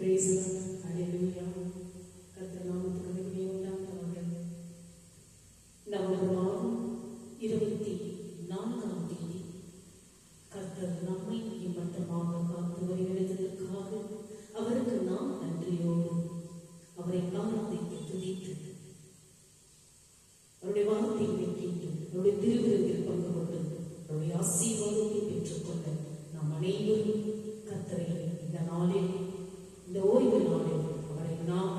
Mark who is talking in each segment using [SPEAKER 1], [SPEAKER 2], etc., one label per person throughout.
[SPEAKER 1] Praise the Lord. Hallelujah. கர்த்தர் நாமத்துக்கு மகிமை உண்டாவதாக. நவம்பர் மாதம் 24ஆம் தேதி கர்த்தர் நம்மை இம்மட்டமாக காத்து வழிநடத்துவதற்காக அவருக்கு நாம் நன்றியோடு அவரை ஆராதித்து துதித்து அவருடைய வார்த்தையை கேட்டு அவருடைய திருவிருந்தில் பங்கு கொண்டு அவருடைய ஆசீர்வாதத்தை பெற்றுக்கொள்ள நாம் அனைவரும் கர்த்தரை இந்த நாளில், இந்த ஓய்வு நாளில் அவரை நாம்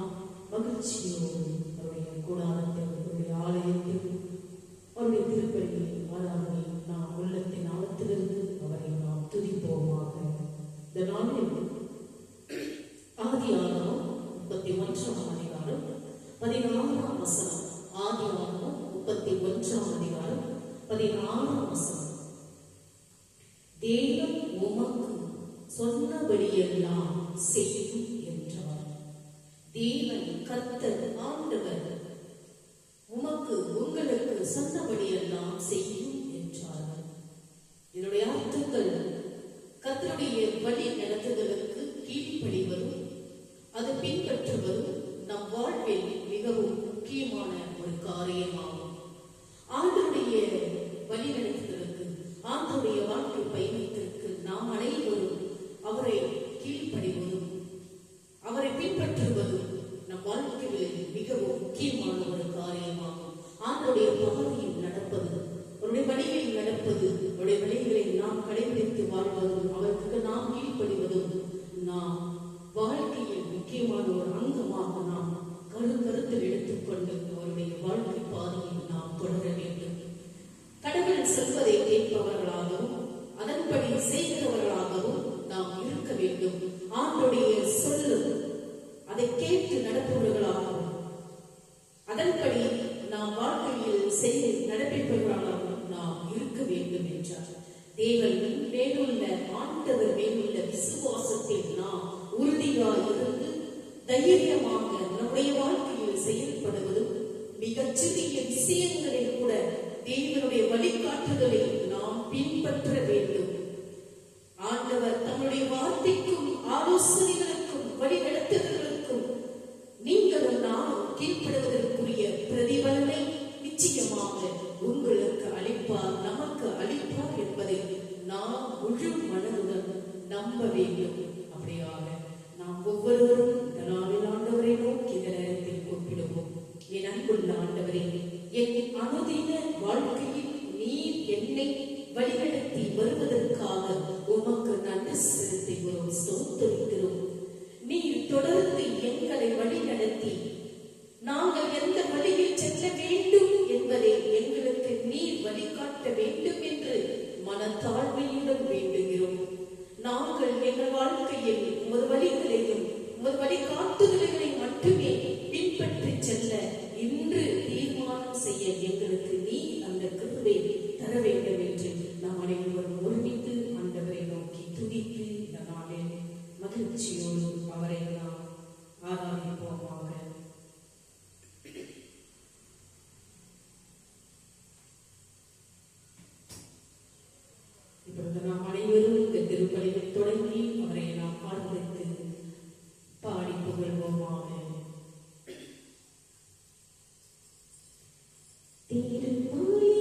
[SPEAKER 1] மகிழ்ச்சியோடு அவருடைய கூடாரத்தில், அவருடைய ஆலயத்தில், அவருடைய திருப்பலியில் ஆராதனை நாம் உள்ளத்தின் ஆழத்திலிருந்து அவரை நாம் துதிப்போமாக. இந்த நாளில் ஆதியாகமம் 31ஆம் அதிகாரம் 16ஆம் வசனம். ஆதியாகமம் 31ஆம் அதிகாரம் 16ஆம் வசனம். தேவன் உமக்கு சொன்னபடியெல்லாம் செய்யும் என்றார். தேவன் கர்த்தர் ஆண்டவர் உமக்கு உங்களுக்கு சொன்னபடியெல்லாம் செய்யும் என்றார்கள். இதனுடைய அர்த்தங்கள் கர்த்தருடைய வழி நடத்துதலுக்கு கீழ்ப்படிவதும் அதை பின்பற்றுவதும் நம் வாழ்வில் மிகவும் முக்கியமான ஒரு காரியமாகும். ஆண்டவருடைய வழி நடத்துதலுக்கு, ஆண்டவருடைய வாழ்க்கை பயணத்திற்கு நாம் அனைவரும் அவரை கீழ்ப்படிவதும் அவரை பின்பற்றுவதும் நம் வாழ்க்கையில் மிகவும் முக்கியமான ஒரு காரியமாகும். ஆண்டவருடைய பாதையில் நடப்பது, அவருடைய வழிகளில் நடப்பது, அவருடைய வழிகளை நாம் கடைபிடித்து வாழ்வதும் அவருக்கு நாம் கீழ்ப்படிவதும் நாம் வாழ்க்கையில் முக்கியமான ஒரு அங்கமாக நாம் கருத்தில் எடுத்துக்கொண்டு அவருடைய வாழ்க்கை பாதையில் நாம் தொடர வேண்டும். கடவுள் சொல்வதை கேட்பவர்களாகவும் அதன்படி செய்கிறவர்களாகவும் நாம் இருக்க வேண்டும். ஆண்டுடைய சொல்லு அதை கேட்டு நடப்பவர்களாகவும் அதன்படி நாம் வாழ்க்கையில் செய்து நடப்பிப்பவர்களாகவும் நாம் இருக்க வேண்டும் என்றார். தேவன் மேலுள்ள, ஆண்டவர் மேலுள்ள விசுவாசத்தில் நாம் உறுதியாக இருந்து தைரியமாக நம்முடைய வாழ்க்கையில் செயல்படுவதும், மிகச்சிறிய விஷயங்களில் கூட தேவனுடைய வழிகாட்டுதலை நாம் பின்பற்ற வேண்டும். ஆண்டவர் தம்முடைய வார்த்தைக்கும் ஆலோசனைகளுக்கும் வழிநடத்துதலுக்கும் நீங்களும் நாம் கீழ்ப்படுவதற்குரிய பிரதிபலனை நிச்சயமாக உங்களுக்கு அளிப்பார், நமக்கு அளிப்பார் என்பதை நாம் முழு மனதுடன் நம்ப வேண்டும். அப்படியாக நாம் ஒவ்வொருவரும் இந்த நாளில் ஆண்டவரை நோக்கி இந்த நேரத்தில் கூப்பிடுவோம். என் அன்புள்ள ஆண்டவரே, என் அனுதின வாழ்க்கையில் நீர் என்னை வழிநடத்தி வருவதற்காக உமக்கு நன்றி செலுத்துகிறோம், ஸ்தோத்திரிக்கிறோம். நீர் தொடர்ந்து எங்களை வழிநடத்தி நாங்கள் எந்த வழியில் செல்ல வேண்டும் என்பதை எங்களுக்கு நீர் வழிகாட்ட வேண்டும் என்று மனத்தாழ்மையுடன் வேண்டுகிறோம். நாங்கள் எங்கள் வாழ்க்கையில் உமது வழிகளையும் உமது வழிகாட்டுதல்களை மட்டுமே பின்பற்றி செல்ல இன்று தீர்மானம் செய்ய எங்களுக்கு நீ அந்த கிருபை தர வேண்டும் என்று நாம் அனைவரும் ஒருமித்து ஆண்டவரை நோக்கி துதித்து இந்த நாளில் மகிழ்ச்சியோடு அவரை நாம் ஆராதிப்போமாக. இப்பொழுது நாம் அனைவரும் இந்த திருப்பலியில் தொடங்கி அவரை நாம் ஆராதித்து பாடி புகழ்வோமாக.
[SPEAKER 2] திருப்பலி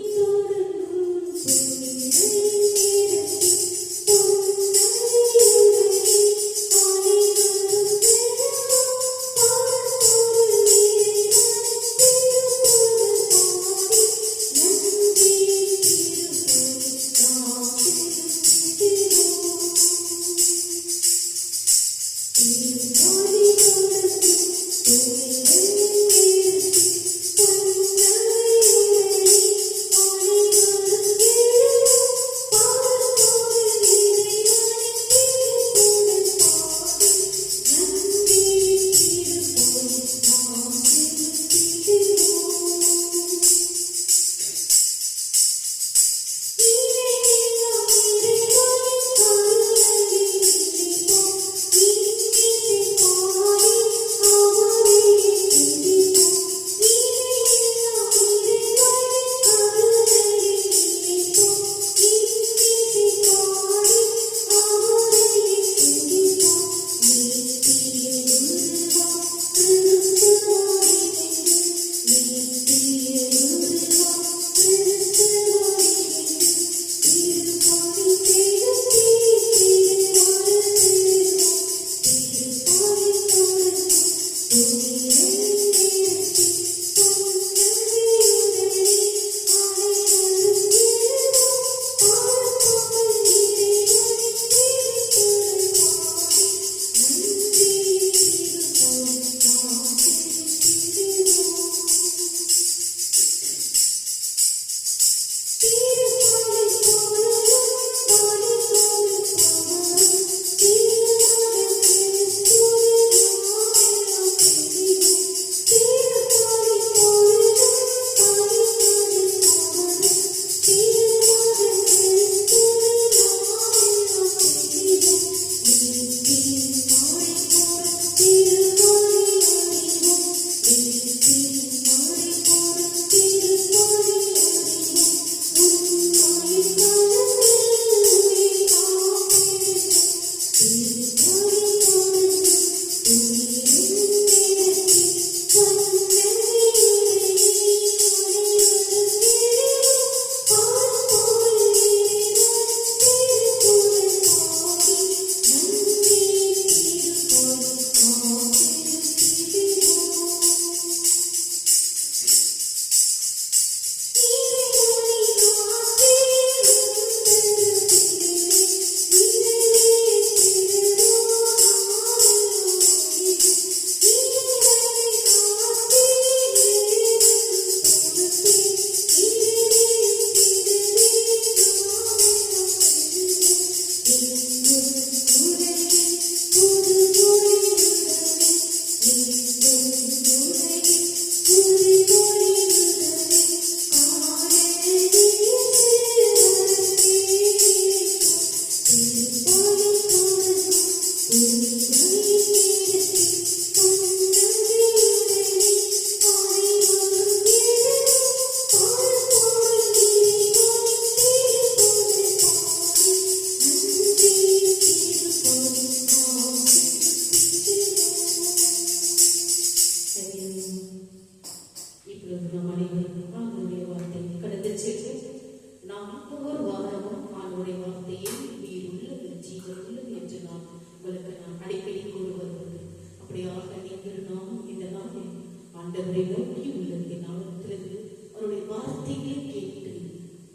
[SPEAKER 1] ஆண்டவரை நோக்கி உள்ளத்தின் ஆழத்திலிருந்து அவருடைய வார்த்தைகளை கேட்டு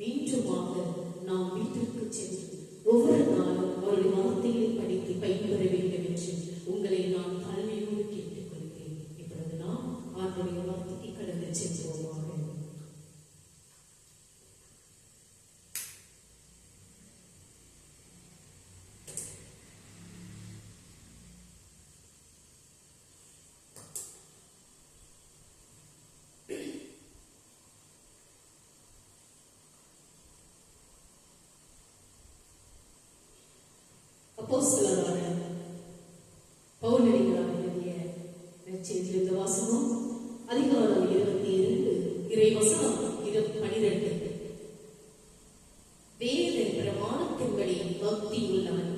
[SPEAKER 1] மீண்டுமாக நாம் வீட்டிற்கு சென்று ஒவ்வொரு நாளும் அவருடைய வார்த்தைகளை படித்து பயன்பெற வேண்டும் என்று உங்களை நான் தாழ்மையோடு கேட்டுக்கொள்கிறேன். இப்பொழுது நாம் ஆண்டவருடைய வார்த்தைக்கு கடந்து செல்வோமாக. அப்போஸ்தலரான பவுலடிகளார் எழுதிய நற்செய்தியிலிருந்து வாசகம், அதிகாரம் 22, இறைவசனம் 12. வேத பிரமாணத்தின்படி பக்தி உள்ளவன்,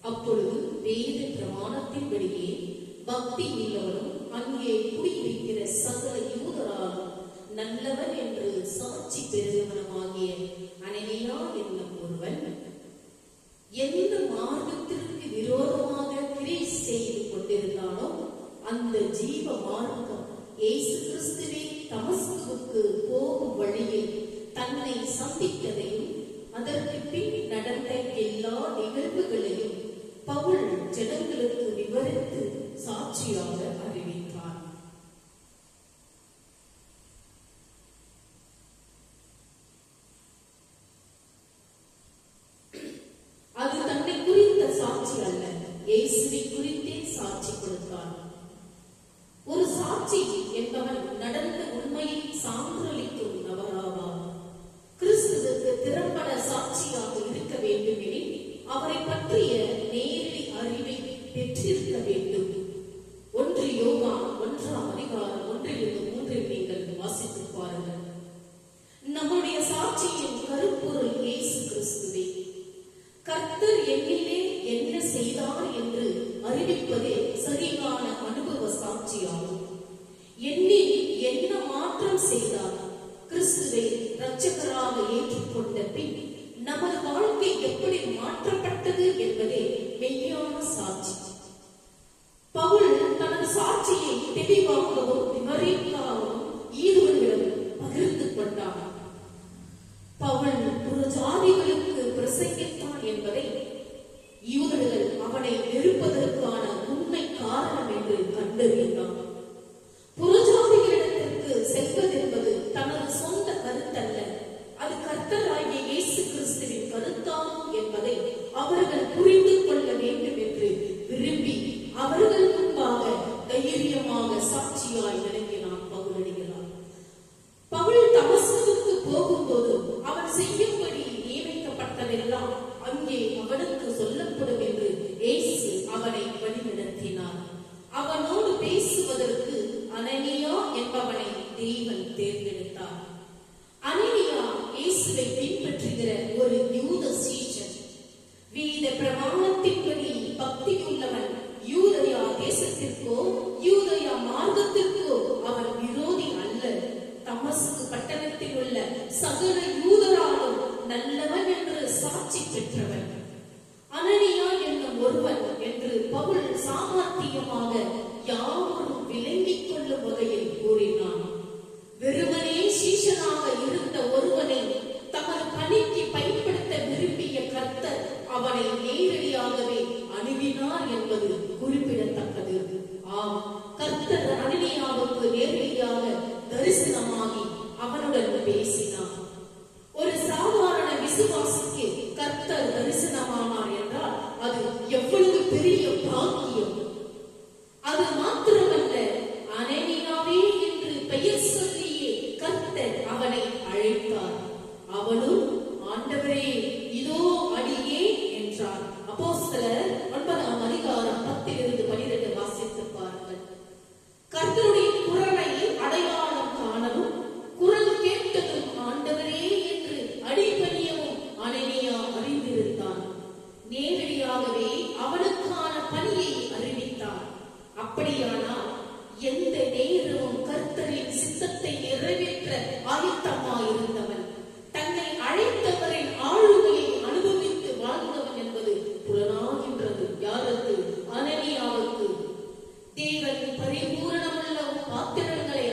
[SPEAKER 1] அப்பொழுது வேத பிரமாணத்தின்படியே பக்தி உள்ளவனும் அங்கே குடியிருக்கிற சகல யூதராலும் நல்லவன் என்று சாட்சி பெறுகிறவனுமாகிய அனனியா என்னும் ஒருவன் எந்த மார்க்கத்திற்கு விரோதமாக கிரியை செய்து கொண்டிருந்தானோ அந்த ஜீவ மார்க்கம் இயேசு கிறிஸ்துவே தமஸ்குவுக்கு போகும் வழியில் தன்னை சந்தித்ததையும் அதற்கு பின் நடந்த எல்லா நிகழ்வுகளையும் பவுல் ஜனங்களுக்கு விவரித்து சாட்சியாக அறிவித்தார். அது தன்னை குறித்த சாட்சி அல்ல, இயேசுவை குறித்தே சாட்சி கொடுத்தார். ஒரு சாட்சி என்பவன் நடந்த உண்மையை சான்றளிக்கும் நபராவார். கிறிஸ்துவுக்கு திறம்பட சாட்சியாக இருக்க வேண்டுமெனில் அவரை பற்றிய நேரடி அறிவை பெற்றிருக்க வேண்டும். 1 யோவான் 1ஆம் அதிகாரம் 1-3 நீங்கள் வாசித்து பாருங்கள். நம்முடைய சாட்சியின் கருப்பொருள் இயேசு கிறிஸ்துவே. கர்த்தர் என்னிலே என்ன செய்தார் என்று அறிவிப்பதே சரியான அனுபவ சாட்சியாகும். என்னில் என்ன மாற்றம் செய்தார், கிறிஸ்துவை இரட்சகராக ஏற்றுக்கொண்ட பின் நமது வாழ்க்கை எப்படி மாற்றப்பட்டது என்பதே மெய்யான சாட்சி. பவுல் தனது சாட்சியை தெளிவாகவும் விவரிக்காகவும் ஈதுவர்களிடம் பகிர்ந்து கொண்டார். பவுல் ஒரு ஜாதிகளுக்கு பிரசங்கித்தான் என்பதை யூதர்கள் அவனை வெறுப்பதற்கான உண்மை காரணம் என்று கண்டறிந்தான். புறஜாதிகளிடத்திற்கு செல்வதென்பது தனது சொந்த கருத்தல்ல, அது கர்த்தராகிய இயேசு கிறிஸ்துவின் கருத்தாகும் என்பதை அவர்கள் புரிந்து கொள்ள வேண்டும் என்று விரும்பி அவர்கள் முன்பாக தைரியமாக சாட்சியாய் விளங்கினான் பவுலடிகளார். பவுல் தமஸ்குவுக்கு போகும்போது அவன் செய்யும்படி நியமிக்கப்பட்டதெல்லாம் அங்கே அவனுக்கு சொல்லப்படும் என்று இயேசு அவனை வழிநடத்தினார். அவனோடு பேசுவதற்கு அனனியா என்பவனை தேவன் தேர்ந்தெடுத்தார். அனனியா இயேசுவை பின்பற்றுகிற ஒரு யூத சீஷன். வேத பிரமாணத்தின்படி பக்தியுள்ளவன். யூதயா தேசத்திற்கோ யூதயா மார்க்கத்திற்கோ அவன் விரோதி அல்ல. தமஸ்கு பட்டணத்தில் உள்ள சகல யூதராலும் நல்லவன் என்று சாட்சி பெற்றவன். அனனியா என்னும் ஒருவன் என்று பவுல் சாமர்த்தியமாக யாவரும் விளங்கிக் கொள்ளும் வகையில் கூறினான். வெறுமனே சீஷனாக இருந்த ஒருவனை தமது பணிக்கு பயன்படுத்த விரும்பிய கர்த்தர் அவனை நேரடியாகவே அணுகினார் என்பது குறிப்பிடத்தக்கது. ஆம், கர்த்தர் அனனியாவுக்கு நேரடியாக தரிசனமாகி அவனுடன் பேசினார். ஒரு சாதாரண விசுவாசிக்கு கர்த்தர் தரிசனமானார் என்றால் அது எவ்வளவு பெரிய பாக்கியம்! அது மாத்திரமல்ல, அனனியாவே என்று பெயர் சொல்லியே கர்த்தர் அவனை அழைத்தார். அவனும் ஆண்டவரே இதோ அடியே என்றார். அப்போஸ்தலர் 9ஆம் அதிகாரம் 10-12 வாசித்து பாருங்கள். கர்த்தருடைய குரலை அடையாளம் காணவும் குரல் கேட்டதும் ஆண்டவரே என்று அடிபணியவும் அனனியா அறிந்திருந்தான். நேரடியாகவே அவனுக்கான பணியை அறிவித்தார். அப்படியானால் எந்த நேரமும் கர்த்தரின் சித்தத்தை நிறைவேற்ற ஆயத்தமாயிருந்தவன், தன்னை அழைத்தவரின் ஆளுமையை அனுபவித்து வாழ்ந்தவன் என்பது புலனாகின்றது. யாருக்கு? அனனியாவுக்கு. தேவன் பரிபூரணமுள்ள பாத்திரங்களை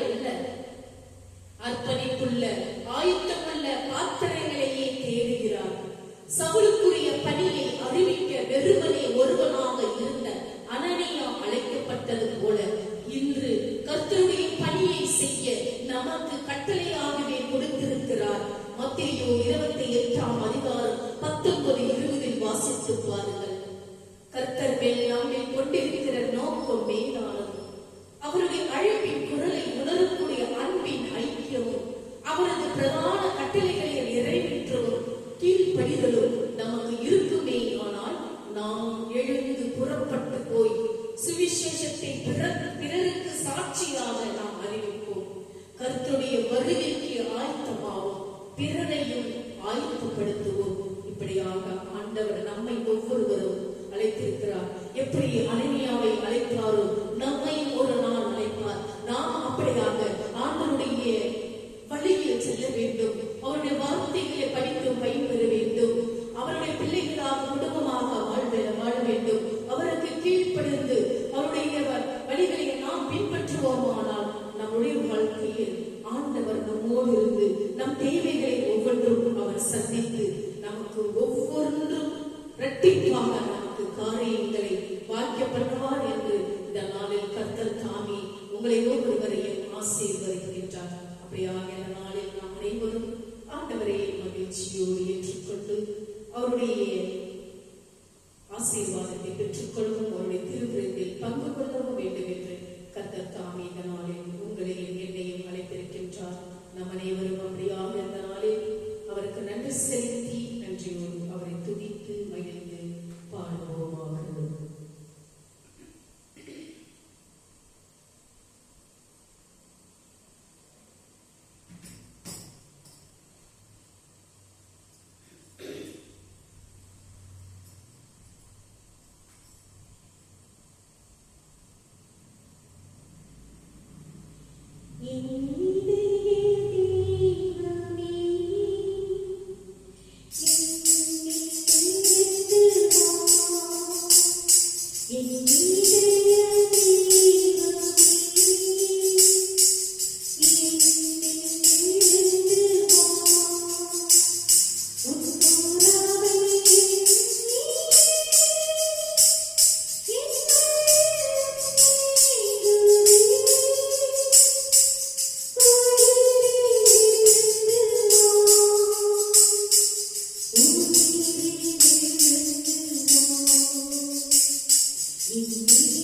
[SPEAKER 1] மத்தேயு 28ஆம் அதிகாரம் 19-20 வாசித்து பாருங்கள். கர்த்தர் மேல் நம்மில் கொண்டிருக்கிற நோக்கம் மேலானது. அவருடைய அழைப்பின் குரலை உணரக்கூடிய அன்பின் ஐக்கியமும் அவரது பிரதான கட்டளைகளை நிறைவேற்றவும் கீழ்ப்படிதலும் நமக்கு இருக்குமே. ஆனால் நாம் எழுந்து புறப்பட்டு போய் சுவிசேஷத்தை பிறருக்கு சாட்சியாக நாம் அறிவிப்போம். கர்த்தருடைய வருகைக்கு ஆயத்தமாவோம், பிறரையும் ஆயத்தப்படுத்துவோம். இப்படியாக ஆண்டவர் நம்மை ஒவ்வொருவரும் அழைத்திருக்கிறார். எப்படி அனனியாவை அழைத்தாரோ நம்மையும் ஒரு நாள் அழைப்பார். நாம் அப்படியாக ஆண்டவருடைய வழியில் செல்ல வேண்டும். அவருடைய வார்த்தைகளை படித்து பயன்பெற வேண்டும். அவருடைய பிள்ளைகளாக குடும்பமாக வாழ வேண்டும். அவருக்கு கீழ்ப்படிந்து அவருடைய வழிகளை நாம் பின்பற்றுவோமானால் நம்முடைய வாழ்க்கையில் ஆண்டவர் நம்மோடு இருந்து நம் தேவைகளை ஒவ்வொன்றும் அவர் சந்தித்து நமக்கு ஒவ்வொன்றும் இரட்டிப்பாக நமக்கு காரியங்களை வாக்கியப்படுவார் என்று இந்த நாளில் கர்த்தர் தாமே உங்களை ஒவ்வொருவரையும் ஆசீர்வதிக்கின்றார். அப்படியாக இந்த நாளில் நாம் அனைவரும் ஆண்டவரை மகிழ்ச்சியோடு ஏற்றுக்கொண்டு அவருடைய ஆசீர்வாதத்தை பெற்றுக்கொள்ளவும் அவருடைய திருவிருந்தில் பங்கு கொள்ளவும் வேண்டும் என்று கர்த்தர் தாமே இந்த நாளில் உங்களையும் என்னையும் அழைத்திருக்கின்றார். நம் அனைவரும் அப்படியாக இந்த நாளில் அவருக்கு நன்றி செலுத்தி நன்றியோடு அவரை துதித்து மகிழ்ந்து பாடுவோமாக.
[SPEAKER 2] In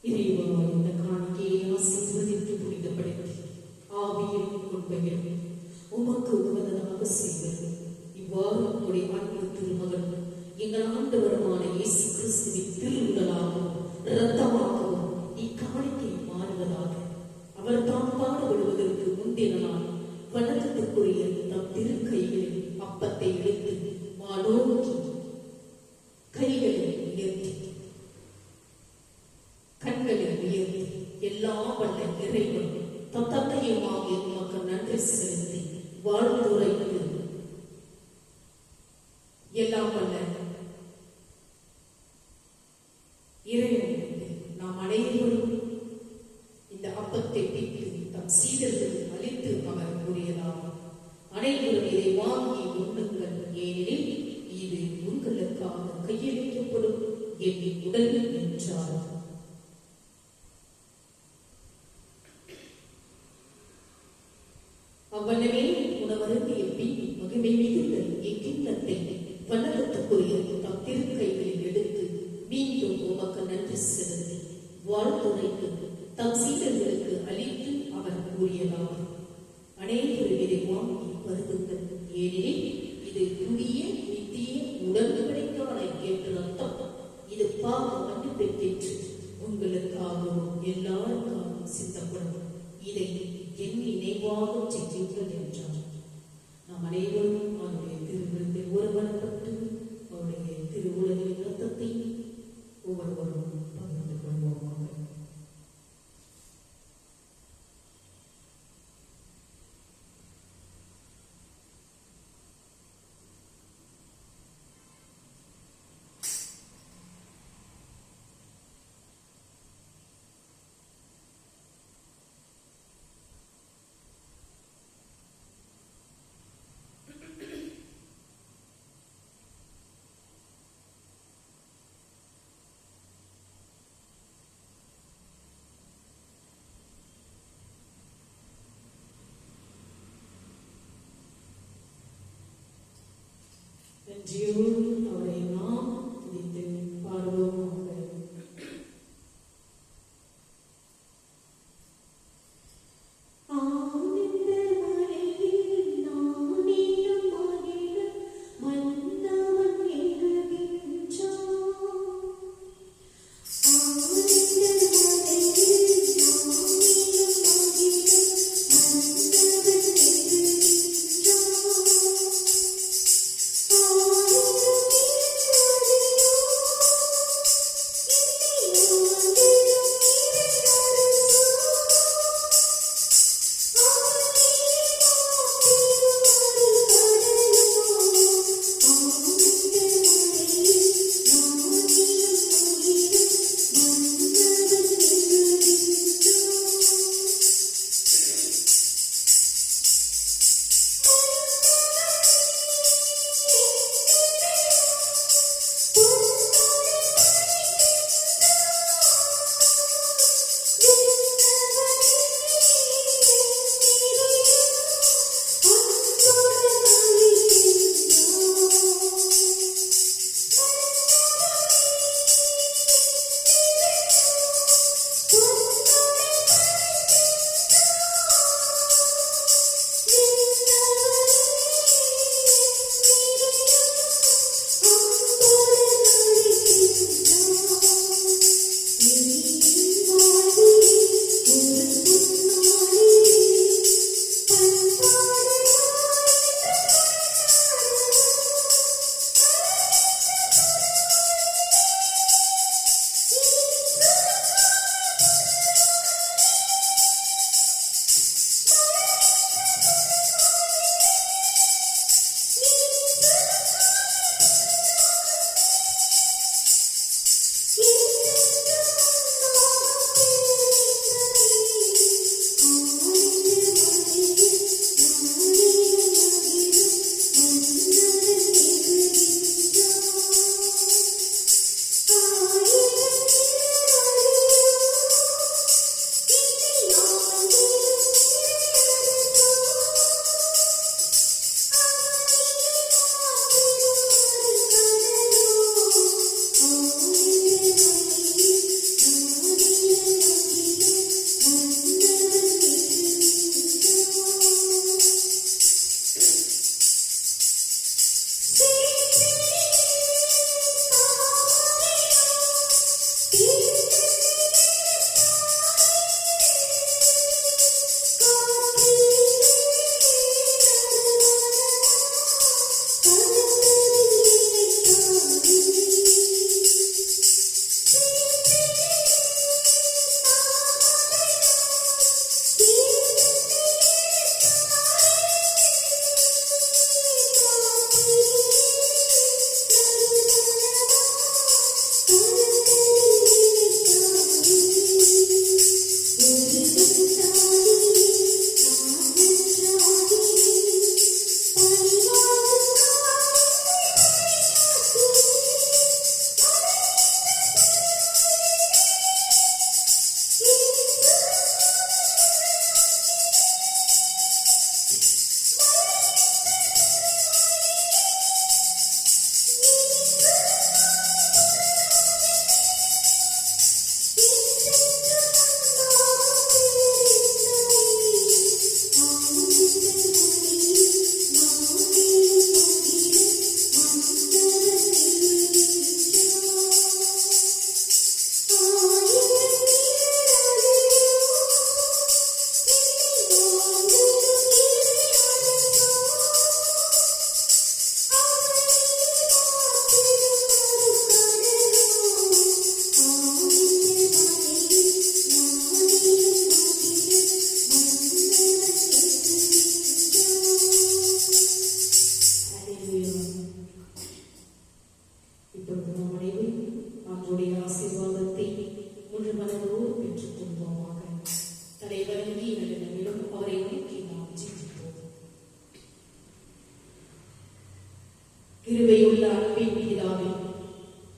[SPEAKER 1] இறைவா, இந்த காணிக்கையை ஆசீர்வதித்து புனிதப்படுத்தி ஆவியில் உண்மையில் உமக்கு உகந்ததாக செய்வது இவ்வாறு உடைய அன்பு திருமகன் எங்கள் ஆண்டவருமான இயேசு கிறிஸ்துவின் திருவுடலாகவும் இரத்தமாகவும் இக்காணிக்கை மாறுவதாக. அவர் தாம் பாடுபடுவதற்கு முந்தின நாள் வணக்கத்துக்குரிய தம் திருக்கைகளில் அப்பத்தை எடுத்து வானோக்கி கைகளை உயர்த்தி கண்களை உயர்த்தி எல்லா வல்ல இறைவன் தம் தந்தையுமாக உமக்கு நன்றி செலுத்தி வாழ்ந்துரைத்து எல்லாம் வல்ல இறைவனுக்கு நாம் அனைவரும் இந்த அப்பத்தை பிட்டு தம் சீடர்கள் அளித்து அவர் கூறியதாகும். அனைவரும் இதை வாங்கி உண்ணுங்கள், ஏனெனில் இது உங்களுக்காக கையளிக்கப்படும் என் உடல் என்றார். அவ்வளவே உணவருந்திய பின் மகிமை மிகுந்த இக்கிண்ணத்தை வண்ணத்துக்குரிய தம் திருக்கைகளில் எடுத்து மீண்டும் உமக்கு நன்றி செலுத்தி வாழ்த்துரைத்து தம் சீடர்களுக்கு அளித்து அவர் கூறியதாகும். அனைவரும் இதை வாங்கி பருகுங்கள், ஏனெனில் இது புதிய நித்திய உடன்படிக்கையான என்ற அர்த்தம். இது பாவ மன்னிப்புக்கென்று உங்களுக்காகவும் எல்லாருக்காகவும் சித்தப்படும். இதை என் நினைவாக செய்யுங்கள் என்றார். நாம் அனைவரும் அவருடைய திருவிருந்தில் ஒருவனப்பட்டு அவருடைய திருவுலகின் இரத்தத்தை ஒவ்வொருவரும் பகிர்ந்து கொள்வோமாக. நன்றியோடு அவரை நாம் துதித்து பாடுவோமாக.
[SPEAKER 2] Oh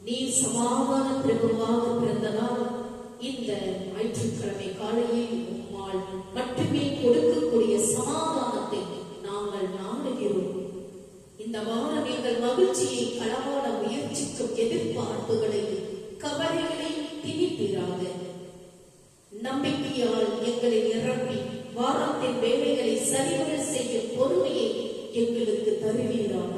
[SPEAKER 1] நீர் சமாதான பிரபுவாக பிறந்ததால் இந்த ஞாயிற்றுக்கிழமை காலையில் உம்மால் மட்டுமே கொடுக்கக்கூடிய சமாதானத்தை நாங்கள் நாடுகிறோம். இந்த வாரம் எங்கள் மகிழ்ச்சியை களவாட முயற்சிக்கும் எதிர்பார்ப்புகளையும் கவலைகளையும் திணிப்பீராக. நம்பிக்கையால் எங்களை நிரப்பி வாரத்தின் வேலைகளை சரிவர செய்யும் பொறுமையை எங்களுக்கு தருவீராக.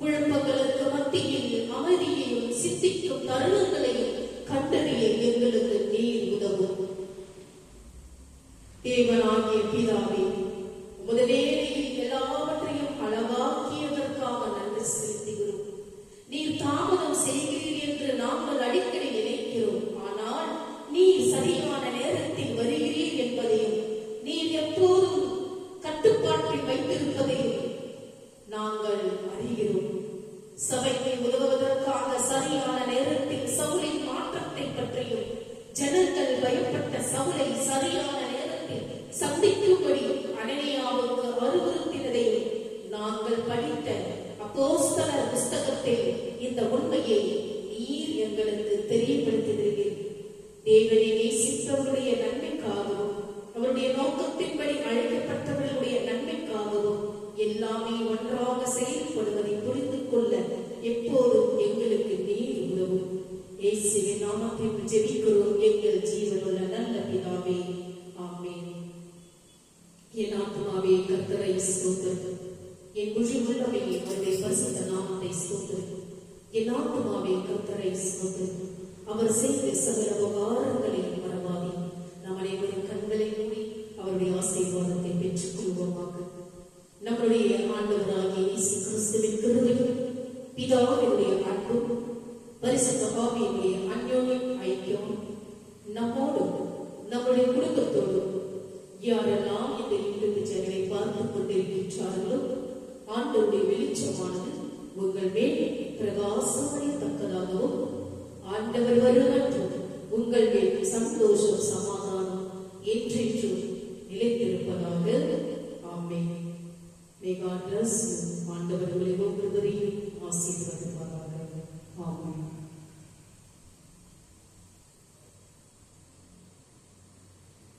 [SPEAKER 1] குழப்பங்களுக்கு மத்தியில் அமைதியையும் சித்திக்கும் தருணங்களையும் கண்டறிய எங்களுக்கு நீர் உதவும். தேவனாகிய பிதாவே, உமது வேலையில் எல்லாவற்றையும் அளவாக்கியதற்காக நன்றி செலுத்துகிறோம். நீர் தாமதம் செய்கிறீர் என்று நாங்கள் அடிக்கடி நினைக்கிறோம். ஆனால் நீர் சரியான நேரத்தில் வருகிறீர் என்பதையும் நீர் எப்போதும் கட்டுப்பாட்டில் வைத்திருப்பதையும் நாங்கள் அறிகிறோம். சபைக்கு உதவுவதற்காக சரியான நேரத்தில் சவுலின் மாற்றத்தை பற்றியும் ஜனங்கள் பயப்பட்ட சவுலை சரியான நேரத்தில் சந்திக்கும்படி அனனியாவுக்கு அறிவுறுத்தினதையும் நாங்கள் படித்த அப்போஸ்தலர் புஸ்தகத்தில் இந்த உண்மையை நீர் எங்களுக்கு தெரியப்படுத்துகிறீர்கள். தேவனை நேசித்தவருடைய நன்மைக்காகவும் அவருடைய நோக்கத்தின்படி அழைக்கப்பட்டவர்களுடைய நன்மைக்காகவும் எல்லாமே ஒன்றாக செயல்படுவதை புரிந்து கொள்ள எப்போதும் எங்களுக்கு நீர் உதவும். இயேசுவின் நாமத்தில் ஜெபிக்கிறோம் எங்கள் ஜீவனுள்ள நல்ல பிதாவே, ஆமென். என் ஆத்துமாவே கர்த்தரை ஸ்தோத்திரி, என் முழு உள்ளமையை அவருடைய பரிசுத்த நாமத்தை ஸ்தோத்திரி. என் ஆத்துமாவே கர்த்தரை ஸ்தோத்திரி, அவர் செய்த சகல உபகாரங்களையும் மறவாதே. நாம் அனைவரும் கண்களை மூடி அவருடைய ஆசீர்வாதத்தை பெற்றுக் கொள்வோமாக. நம்முடைய ஆண்டவராகிய இயேசு கிறிஸ்துவின் கிருபையும் பிதாவினுடைய அன்பும் பரிசுத்த ஆவியினுடைய அன்யோன்ய ஐக்கியம் நம்மோடும் நம்முடைய குடும்பத்தோடும் யாரெல்லாம் இந்த யூடியூப் சேனலை பார்த்துக் கொண்டிருக்கின்றார்களோ ஆண்டவருடைய வெளிச்சமானது உங்கள் மேல் பிரகாசமடையத்தக்கதாகவும் ஆண்டவர் வருமற்றும் உங்கள் மேல் சந்தோஷம் சமாதானம் என்றென்றும் நிலைத்திருப்பதாக. ஆமென். May God bless you.